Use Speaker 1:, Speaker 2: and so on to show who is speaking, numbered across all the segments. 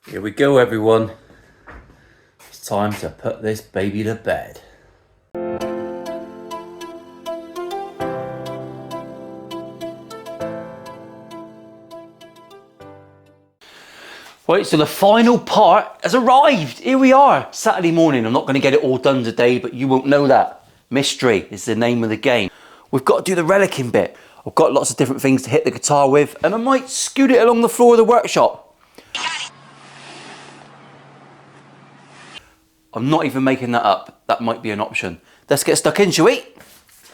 Speaker 1: Here we go, everyone. It's time to put this baby to bed. Right, so the final part has arrived. Here we are, Saturday morning. I'm not going to get it all done today, but you won't know that. Mystery is the name of the game. We've got to do the relicking bit. I've got lots of different things to hit the guitar with, and I might scoot it along the floor of the workshop. I'm not even making that up. That might be an option. Let's get stuck in, shall we?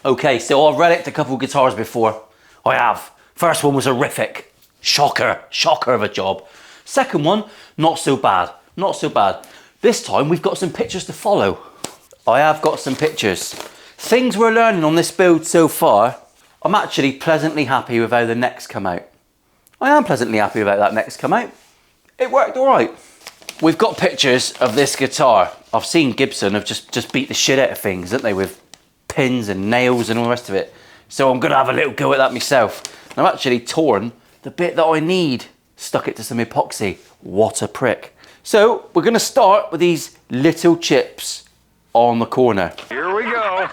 Speaker 1: Okay, so I've relicked a couple guitars before. I have. First one was horrific. Shocker of a job. Second one, not so bad. Not so bad. This time we've got some pictures to follow. I have got some pictures. Things we're learning on this build so far. I'm actually pleasantly happy with how the necks come out. I am pleasantly happy with how that neck's come out. It worked all right. We've got pictures of this guitar. I've seen Gibson have just beat the shit out of things, haven't they, with pins and nails and all the rest of it. So I'm gonna have a little go at that myself. And I've actually torn the bit that I need, stuck it to some epoxy. What a prick. So we're gonna start with these little chips on the corner.
Speaker 2: Here we go.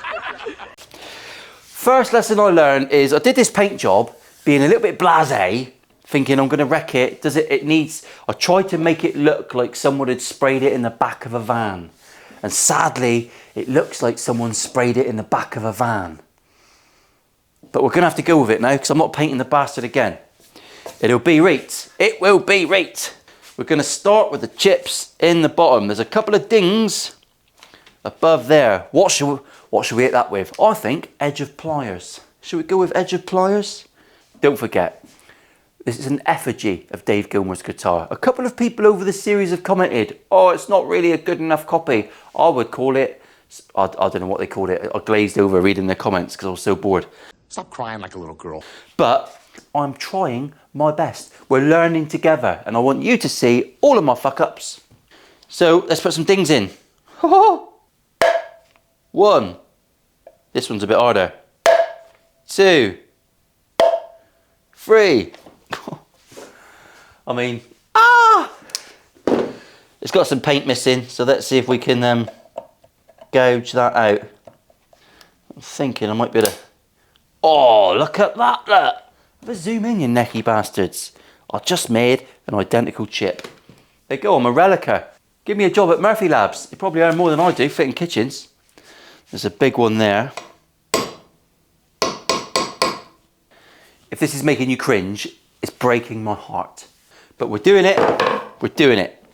Speaker 1: First lesson I learned is I did this paint job being a little bit blasé, thinking I'm gonna wreck it. I tried to make it look like someone had sprayed it in the back of a van. And sadly, it looks like someone sprayed it in the back of a van. But we're gonna have to go with it now because I'm not painting the bastard again. It'll be right. It will be right. We're gonna start with the chips in the bottom. There's a couple of dings above there. What should we hit that with? I think edge of pliers. Should we go with edge of pliers? Don't forget, this is an effigy of Dave Gilmour's guitar. A couple of people over the series have commented, oh, it's not really a good enough copy. I would call it, I don't know what they called it. I glazed over reading their comments because I was so bored.
Speaker 2: Stop crying like a little girl.
Speaker 1: But I'm trying my best. We're learning together and I want you to see all of my fuck ups. So let's put some dings in. One. This one's a bit harder. 2. 3. I mean, it's got some paint missing, so let's see if we can gouge that out. I'm thinking I might be able to... Oh, look at that, look! Have a zoom in, you necky bastards. I just made an identical chip. There you go, I'm a relicer. Give me a job at Murphy Labs. You probably earn more than I do, fitting kitchens. There's a big one there. If this is making you cringe, it's breaking my heart. But we're doing it, we're doing it.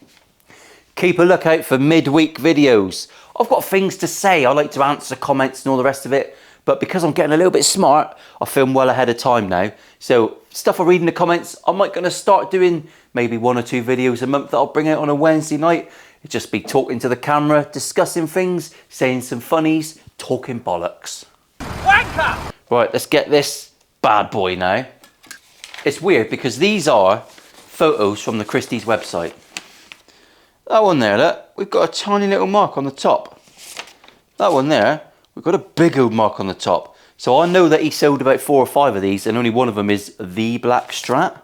Speaker 1: Keep a lookout for midweek videos. I've got things to say, I like to answer comments and all the rest of it, but because I'm getting a little bit smart, I film well ahead of time now. So stuff I read in the comments, I might gonna start doing maybe 1 or 2 videos a month that I'll bring out on a Wednesday night. It'll just be talking to the camera, discussing things, saying some funnies, talking bollocks.
Speaker 2: Wanker!
Speaker 1: Right, let's get this bad boy now. It's weird because these are photos from the Christies website. That one there, look, we've got a tiny little mark on the top. That one there, we've got a big old mark on the top. So I know that he sold about 4 or 5 of these and only one of them is the black Strat.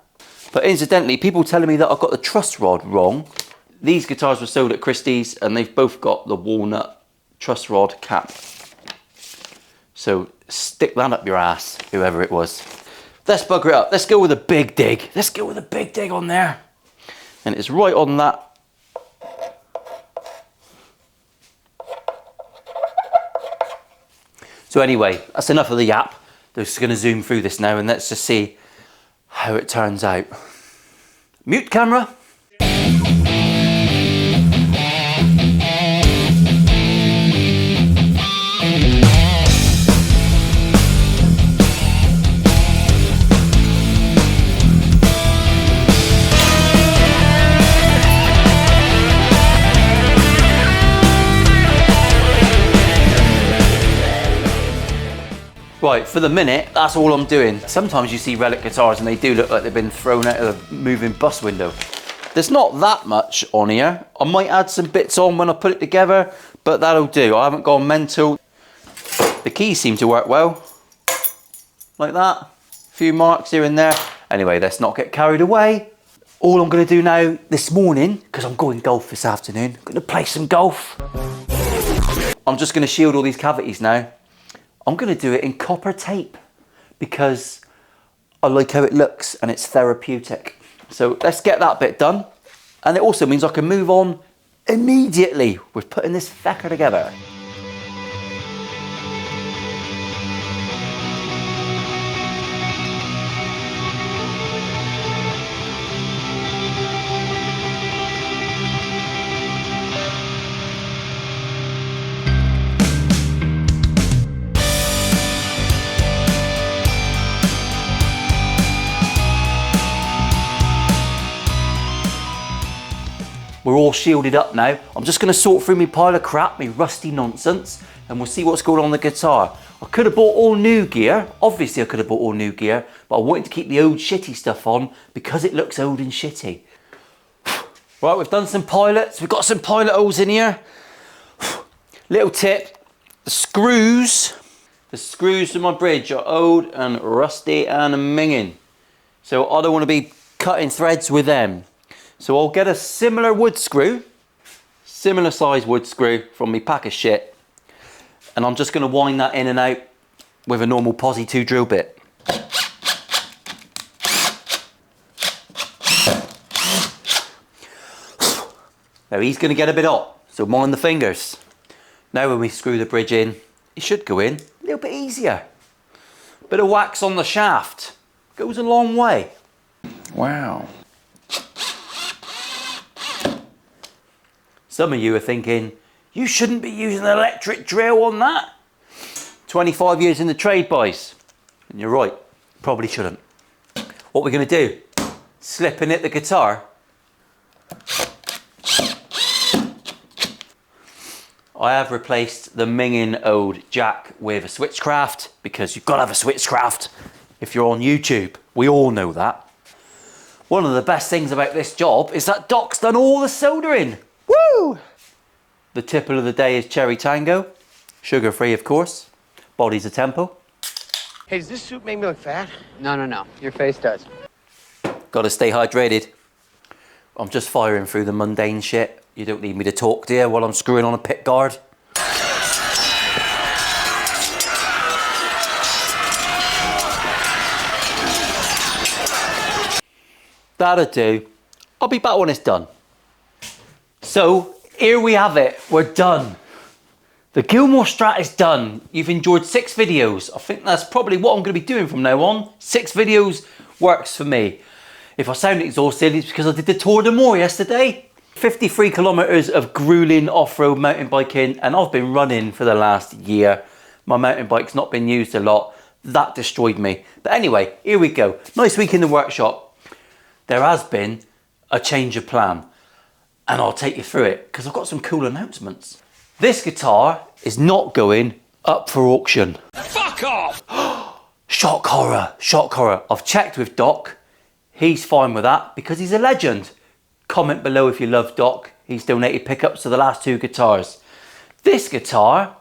Speaker 1: But incidentally, people telling me that I've got the truss rod wrong. These guitars were sold at Christies and they've both got the walnut truss rod cap. So stick that up your ass, whoever it was. Let's bugger it up. Let's go with a big dig. Let's go with a big dig on there. And it's right on that. So anyway, that's enough of the yap. I'm just gonna zoom through this now and let's just see how it turns out. Mute camera. Right, for the minute, that's all I'm doing. Sometimes you see relic guitars and they do look like they've been thrown out of a moving bus window. There's not that much on here. I might add some bits on when I put it together, but that'll do. I haven't gone mental. The keys seem to work well. Like that. A few marks here and there. Anyway, let's not get carried away. All I'm going to do now this morning, because I'm going golf this afternoon, I'm going to play some golf. I'm just going to shield all these cavities now. I'm going to do it in copper tape because I like how it looks and it's therapeutic. So let's get that bit done. And it also means I can move on immediately with putting this fecker together. We're all shielded up now. I'm just going to sort through my pile of crap, my rusty nonsense, and we'll see what's going on the guitar. I could have bought all new gear. Obviously I could have bought all new gear, but I wanted to keep the old shitty stuff on because it looks old and shitty. Right, we've done some pilots. We've got some pilot holes in here. Little tip, the screws to my bridge are old and rusty and minging. So I don't want to be cutting threads with them. So I'll get a similar wood screw, similar size wood screw from my pack of shit, and I'm just going to wind that in and out with a normal Posi 2 drill bit. Now he's going to get a bit hot, so mind the fingers. Now when we screw the bridge in, it should go in a little bit easier. Bit of wax on the shaft goes a long way. Wow. Some of you are thinking, you shouldn't be using an electric drill on that. 25 years in the trade, boys. And you're right, probably shouldn't. What we're going to do, slip and hit the guitar. I have replaced the minging old jack with a switchcraft because you've got to have a switchcraft if you're on YouTube. We all know that. One of the best things about this job is that Doc's done all the soldering. Woo! The tipple of the day is Cherry Tango. Sugar free, of course. Body's a tempo.
Speaker 3: Hey, does this suit make me look fat?
Speaker 4: No. Your face does.
Speaker 1: Gotta stay hydrated. I'm just firing through the mundane shit. You don't need me to talk, dear, while I'm screwing on a pick guard. That'll do. I'll be back when it's done. So, here we have it. We're done. The Gilmour Strat is done. You've enjoyed 6 videos. I think that's probably what I'm going to be doing from now on. 6 videos works for me. If I sound exhausted, it's because I did the Tour de Moor yesterday. 53 kilometres of grueling off-road mountain biking, and I've been running for the last year. My mountain bike's not been used a lot. That destroyed me. But anyway, here we go. Nice week in the workshop. There has been a change of plan, and I'll take you through it because I've got some cool announcements. This guitar is not going up for auction.
Speaker 2: Fuck off!
Speaker 1: Shock horror, shock horror. I've checked with Doc. He's fine with that because he's a legend. Comment below if you love Doc. He's donated pickups to the last 2 guitars. This guitar,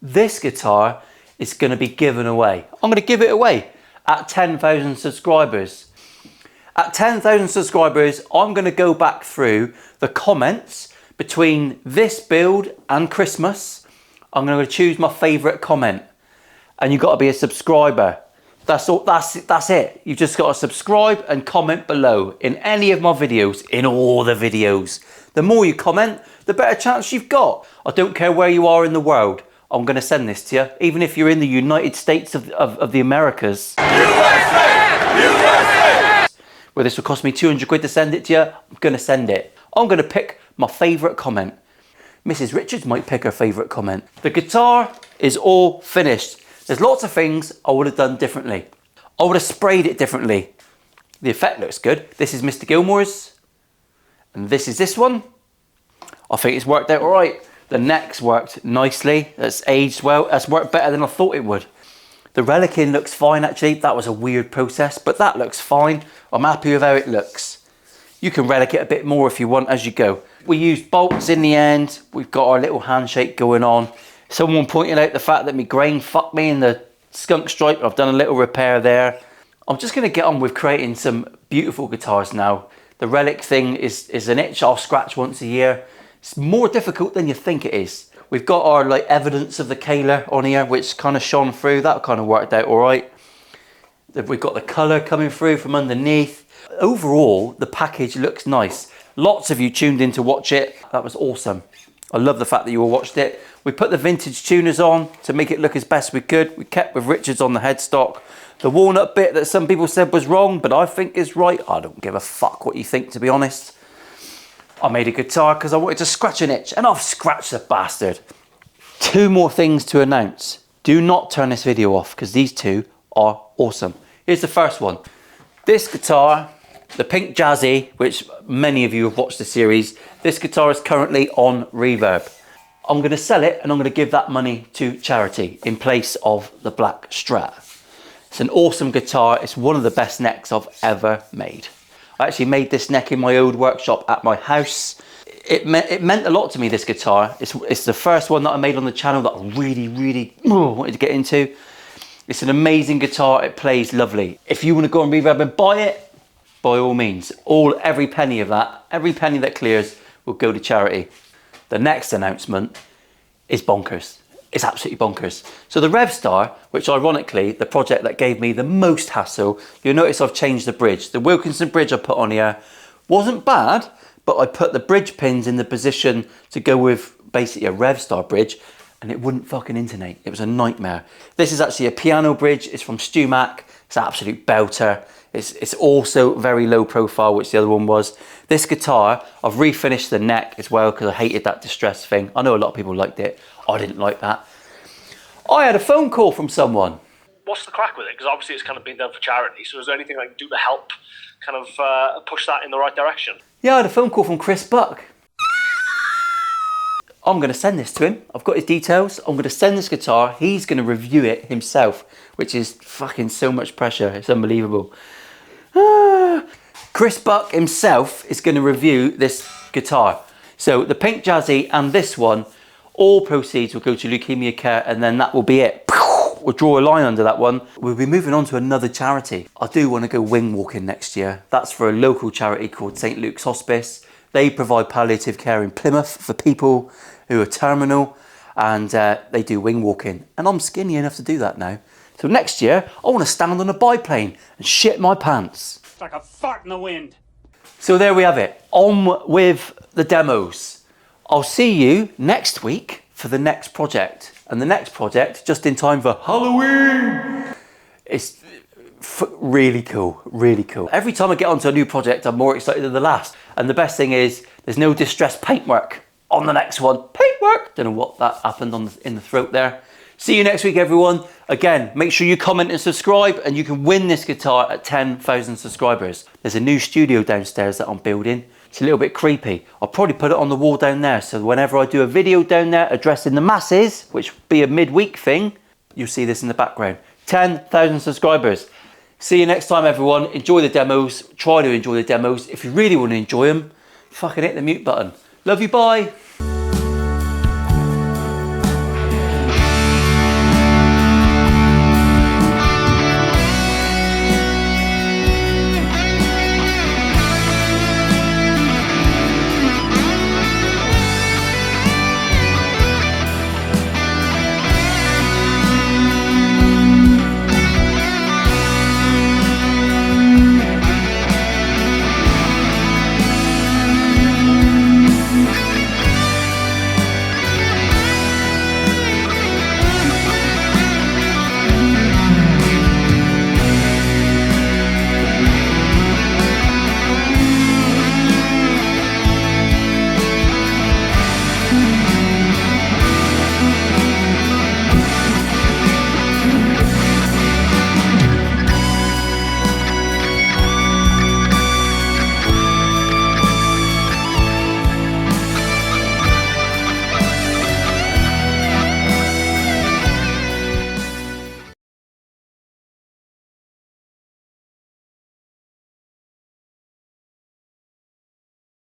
Speaker 1: this guitar is going to be given away. I'm going to give it away at 10,000 subscribers. At 10,000 subscribers, I'm going to go back through the comments between this build and Christmas. I'm going to choose my favourite comment. And you've got to be a subscriber. That's all. That's it. You've just got to subscribe and comment below in any of my videos, in all the videos. The more you comment, the better chance you've got. I don't care where you are in the world. I'm going to send this to you, even if you're in the United States of the Americas. USA! USA! Where this will cost me 200 quid to send it to you, I'm going to send it. I'm going to pick my favourite comment. Mrs. Richards might pick her favourite comment. The guitar is all finished. There's lots of things I would have done differently. I would have sprayed it differently. The effect looks good. This is Mr. Gilmour's. And this is this one. I think it's worked out all right. The neck's worked nicely. That's aged well. That's worked better than I thought it would. The relicing looks fine actually. That was a weird process, but that looks fine. I'm happy with how it looks. You can relic it a bit more if you want as you go. We used bolts in the end. We've got our little handshake going on. Someone pointed out the fact that my grain fucked me in the skunk stripe. I've done a little repair there. I'm just going to get on with creating some beautiful guitars now. The relic thing is an itch I'll scratch once a year. It's more difficult than you think it is. We've got our like evidence of the Kayla on here, which kind of shone through. That kind of worked out all right. We've got the colour coming through from underneath. Overall, the package looks nice. Lots of you tuned in to watch it. That was awesome. I love the fact that you all watched it. We put the vintage tuners on to make it look as best we could. We kept with Richards on the headstock. The walnut bit that some people said was wrong, but I think is right. I don't give a fuck what you think, to be honest. I made a guitar because I wanted to scratch an itch, and I've scratched the bastard. 2 more things to announce. Do not turn this video off, because these 2 are awesome. Here's the first one. This guitar, the Pink Jazzy, which many of you have watched the series, this guitar is currently on Reverb. I'm going to sell it and I'm going to give that money to charity in place of the black Strat. It's an awesome guitar. It's one of the best necks I've ever made. I actually made this neck in my old workshop at my house. It meant a lot to me, this guitar. It's the first one that I made on the channel that I really wanted to get into. It's an amazing guitar. It plays lovely. If you want to go on Reverb and buy it, by all means, every penny of that, every penny that clears will go to charity. The next announcement is bonkers. It's absolutely bonkers. So the Revstar, which ironically, the project that gave me the most hassle, you'll notice I've changed the bridge. The Wilkinson bridge I put on here wasn't bad, but I put the bridge pins in the position to go with basically a Revstar bridge, and it wouldn't fucking intonate. It was a nightmare. This is actually a piano bridge. It's from Stu Mac. It's an absolute belter. It's also very low profile, which the other one was. This guitar, I've refinished the neck as well because I hated that distress thing. I know a lot of people liked it. I didn't like that. I had a phone call from someone.
Speaker 5: What's the crack with it? Because obviously it's kind of been done for charity. So is there anything I can do to help kind of push that in the right direction?
Speaker 1: Yeah, I had a phone call from Chris Buck. I'm going to send this to him. I've got his details. I'm going to send this guitar. He's going to review it himself, which is fucking so much pressure. It's unbelievable. Chris Buck himself is going to review this guitar. So the Pink Jazzy and this one, all proceeds will go to Leukemia Care, and then that will be it. We'll draw a line under that one. We'll be moving on to another charity. I do want to go wing walking next year. That's for a local charity called St. Luke's Hospice. They provide palliative care in Plymouth for people who are terminal, and they do wing walking. And I'm skinny enough to do that now. So next year, I want to stand on a biplane and shit my pants.
Speaker 2: It's like a fart in the wind.
Speaker 1: So there we have it. On with the demos. I'll see you next week for the next project. And the next project, just in time for Halloween, it's really cool, really cool. Every time I get onto a new project, I'm more excited than the last. And the best thing is, there's no distressed paintwork on the next one. Paintwork! Don't know what that happened in the throat there. See you next week, everyone. Again, make sure you comment and subscribe, and you can win this guitar at 10,000 subscribers. There's a new studio downstairs that I'm building. It's a little bit creepy. I'll probably put it on the wall down there, so whenever I do a video down there addressing the masses, which will be a midweek thing, you'll see this in the background. 10,000 subscribers. See you next time, everyone. Enjoy the demos. Try to enjoy the demos. If you really want to enjoy them, fucking hit the mute button. Love you, bye.